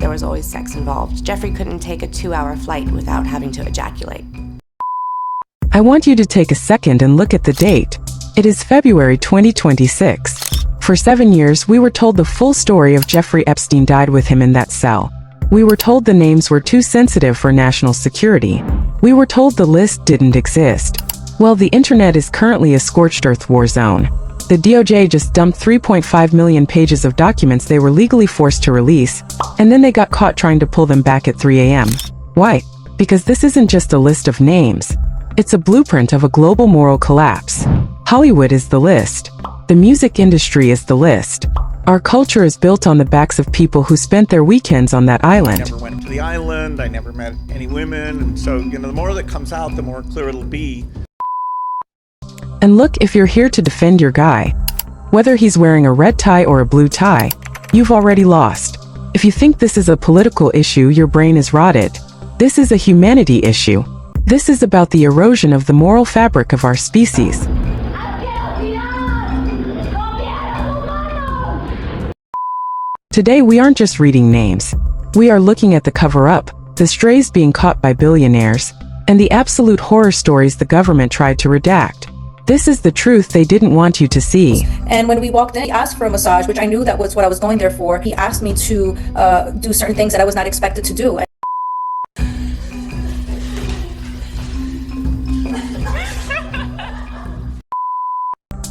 there was always sex involved. Jeffrey couldn't take a 2-hour flight without having to ejaculate. I want you to take a second and look at the date. It is February 2026. For 7 years, we were told the full story of Jeffrey Epstein died with him in that cell. We were told the names were too sensitive for national security. We were told the list didn't exist. Well, the internet is currently a scorched earth war zone. The DOJ just dumped 3.5 million pages of documents they were legally forced to release, and then they got caught trying to pull them back at 3 a.m. Why? Because this isn't just a list of names. It's a blueprint of a global moral collapse. Hollywood is the list. The music industry is the list. Our culture is built on the backs of people who spent their weekends on that island. I never went to the island, I never met any women, and so, the more that comes out, the more clear it'll be. And look, if you're here to defend your guy, whether he's wearing a red tie or a blue tie, you've already lost. If you think this is a political issue, your brain is rotted. This is a humanity issue. This is about the erosion of the moral fabric of our species. Today we aren't just reading names. We are looking at the cover-up, the strays being caught by billionaires, and the absolute horror stories the government tried to redact. This is the truth they didn't want you to see. And when we walked in, he asked for a massage, which I knew that was what I was going there for. He asked me to do certain things that I was not expected to do.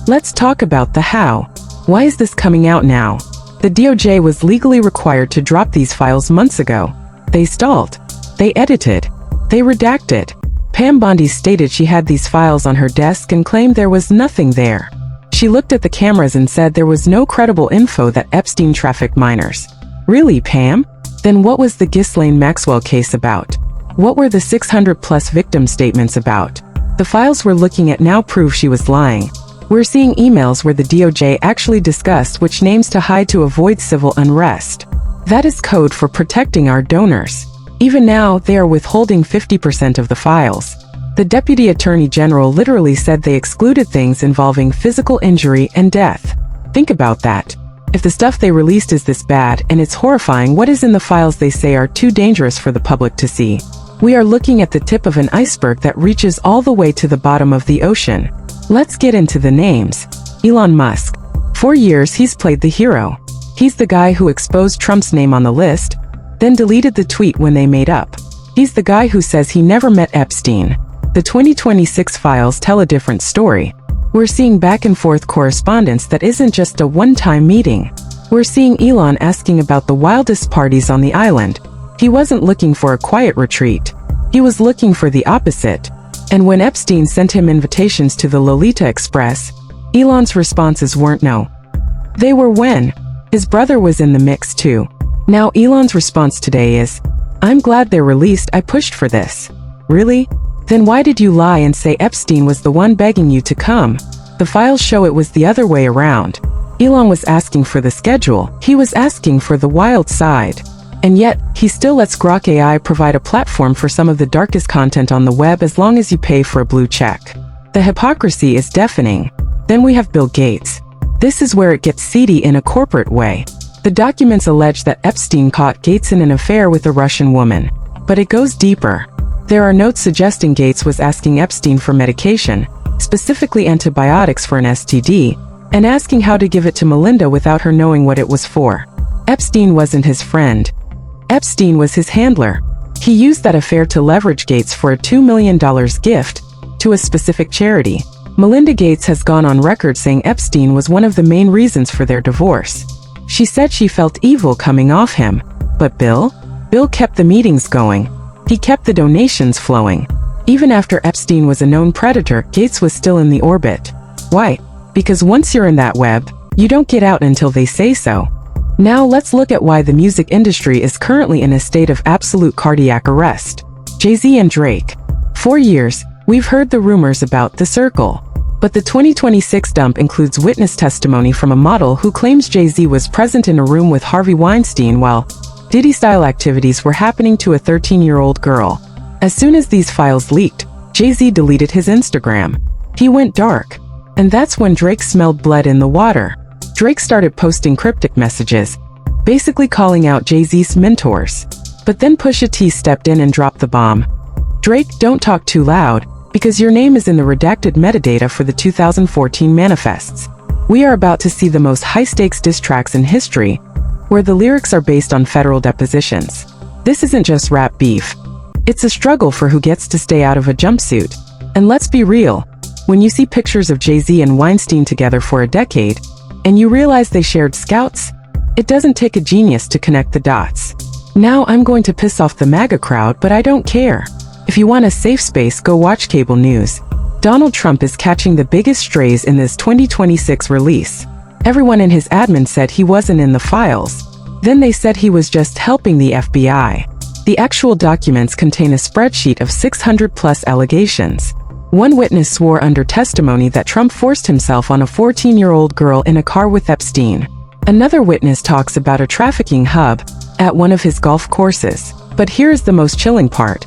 Let's talk about the how. Why is this coming out now? The DOJ was legally required to drop these files months ago. They stalled. They edited. They redacted. Pam Bondi stated she had these files on her desk and claimed there was nothing there. She looked at the cameras and said there was no credible info that Epstein trafficked minors. Really, Pam? Then what was the Ghislaine Maxwell case about? What were the 600-plus victim statements about? The files we're looking at now prove she was lying. We're seeing emails where the DOJ actually discussed which names to hide to avoid civil unrest. That is code for protecting our donors. Even now, they are withholding 50% of the files. The Deputy Attorney General literally said they excluded things involving physical injury and death. Think about that. If the stuff they released is this bad and it's horrifying, what is in the files they say are too dangerous for the public to see? We are looking at the tip of an iceberg that reaches all the way to the bottom of the ocean. Let's get into the names. Elon Musk. For years, he's played the hero. He's the guy who exposed Trump's name on the list, then deleted the tweet when they made up. He's the guy who says he never met Epstein. The 2026 files tell a different story. We're seeing back and forth correspondence that isn't just a one-time meeting. We're seeing Elon asking about the wildest parties on the island. He wasn't looking for a quiet retreat. He was looking for the opposite. And when Epstein sent him invitations to the Lolita Express, Elon's responses weren't no. They were when. His brother was in the mix too. Now Elon's response today is, "I'm glad they're released, I pushed for this." Really? Then why did you lie and say Epstein was the one begging you to come? The files show it was the other way around. Elon was asking for the schedule. He was asking for the wild side. And yet, he still lets Grok AI provide a platform for some of the darkest content on the web as long as you pay for a blue check. The hypocrisy is deafening. Then we have Bill Gates. This is where it gets seedy in a corporate way. The documents allege that Epstein caught Gates in an affair with a Russian woman. But it goes deeper. There are notes suggesting Gates was asking Epstein for medication, specifically antibiotics for an STD, and asking how to give it to Melinda without her knowing what it was for. Epstein wasn't his friend. Epstein was his handler. He used that affair to leverage Gates for a $2 million gift to a specific charity. Melinda Gates has gone on record saying Epstein was one of the main reasons for their divorce. She said she felt evil coming off him. But Bill kept the meetings going. He kept the donations flowing. Even after Epstein was a known predator, Gates was still in the orbit. Why? Because once you're in that web, you don't get out until they say so. Now let's look at why the music industry is currently in a state of absolute cardiac arrest. Jay-Z and Drake. For years, we've heard the rumors about The Circle. But the 2026 dump includes witness testimony from a model who claims Jay-Z was present in a room with Harvey Weinstein while Diddy-style activities were happening to a 13-year-old girl. As soon as these files leaked, Jay-Z deleted his Instagram. He went dark. And that's when Drake smelled blood in the water. Drake started posting cryptic messages. basically calling out Jay-Z's mentors. But then Pusha T stepped in and dropped the bomb. Drake, don't talk too loud, because your name is in the redacted metadata for the 2014 manifests. We are about to see the most high-stakes diss tracks in history, where the lyrics are based on federal depositions. This isn't just rap beef. It's a struggle for who gets to stay out of a jumpsuit. And let's be real, when you see pictures of Jay-Z and Weinstein together for a decade, and you realize they shared scouts, it doesn't take a genius to connect the dots. Now I'm going to piss off the MAGA crowd, but I don't care. If you want a safe space, go watch cable news. Donald Trump is catching the biggest strays in this 2026 release. Everyone in his admin said he wasn't in the files. Then they said he was just helping the FBI. The actual documents contain a spreadsheet of 600+ allegations. One witness swore under testimony that Trump forced himself on a 14-year-old girl in a car with Epstein. Another witness talks about a trafficking hub at one of his golf courses. But here's the most chilling part.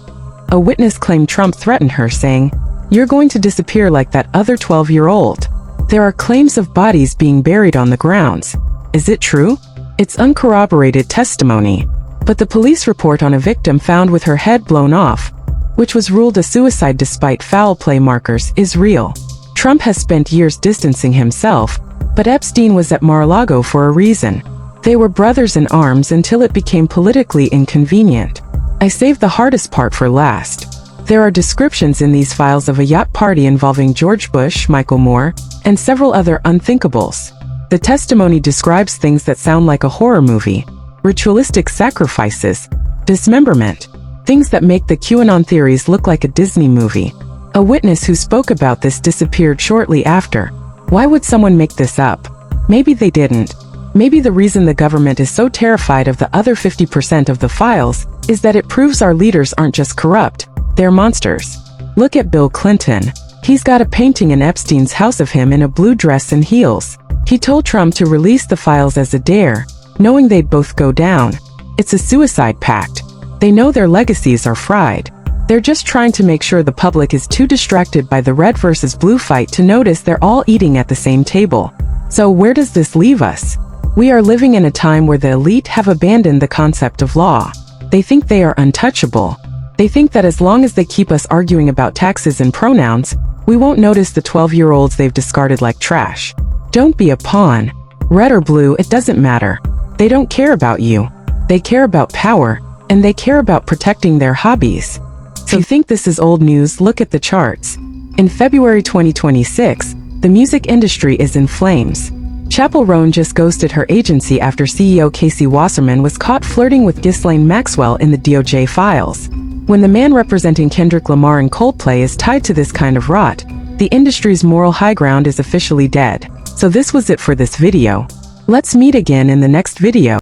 A witness claimed Trump threatened her, saying, "You're going to disappear like that other 12-year-old." There are claims of bodies being buried on the grounds. Is it true? It's uncorroborated testimony. But the police report on a victim found with her head blown off, which was ruled a suicide despite foul play markers, is real. Trump has spent years distancing himself, but Epstein was at Mar-a-Lago for a reason. They were brothers in arms until it became politically inconvenient. I saved the hardest part for last. There are descriptions in these files of a yacht party involving George Bush, Michael Moore, and several other unthinkables. The testimony describes things that sound like a horror movie: ritualistic sacrifices, dismemberment, things that make the QAnon theories look like a Disney movie. A witness who spoke about this disappeared shortly after. Why would someone make this up? Maybe they didn't. Maybe the reason the government is so terrified of the other 50% of the files is that it proves our leaders aren't just corrupt, they're monsters. Look at Bill Clinton. He's got a painting in Epstein's house of him in a blue dress and heels. He told Trump to release the files as a dare, knowing they'd both go down. It's a suicide pact. They know their legacies are fried. They're just trying to make sure the public is too distracted by the red versus blue fight to notice they're all eating at the same table. So where does this leave us? We are living in a time where the elite have abandoned the concept of law. They think they are untouchable. They think that as long as they keep us arguing about taxes and pronouns, we won't notice the 12-year-olds they've discarded like trash. Don't be a pawn. Red or blue, it doesn't matter. They don't care about you. They care about power, and they care about protecting their hobbies. So if you think this is old news, look at the charts. In February 2026, the music industry is in flames. Chappell Roan just ghosted her agency after CEO Casey Wasserman was caught flirting with Ghislaine Maxwell in the DOJ files. When the man representing Kendrick Lamar and Coldplay is tied to this kind of rot, the industry's moral high ground is officially dead. So this was it for this video. Let's meet again in the next video.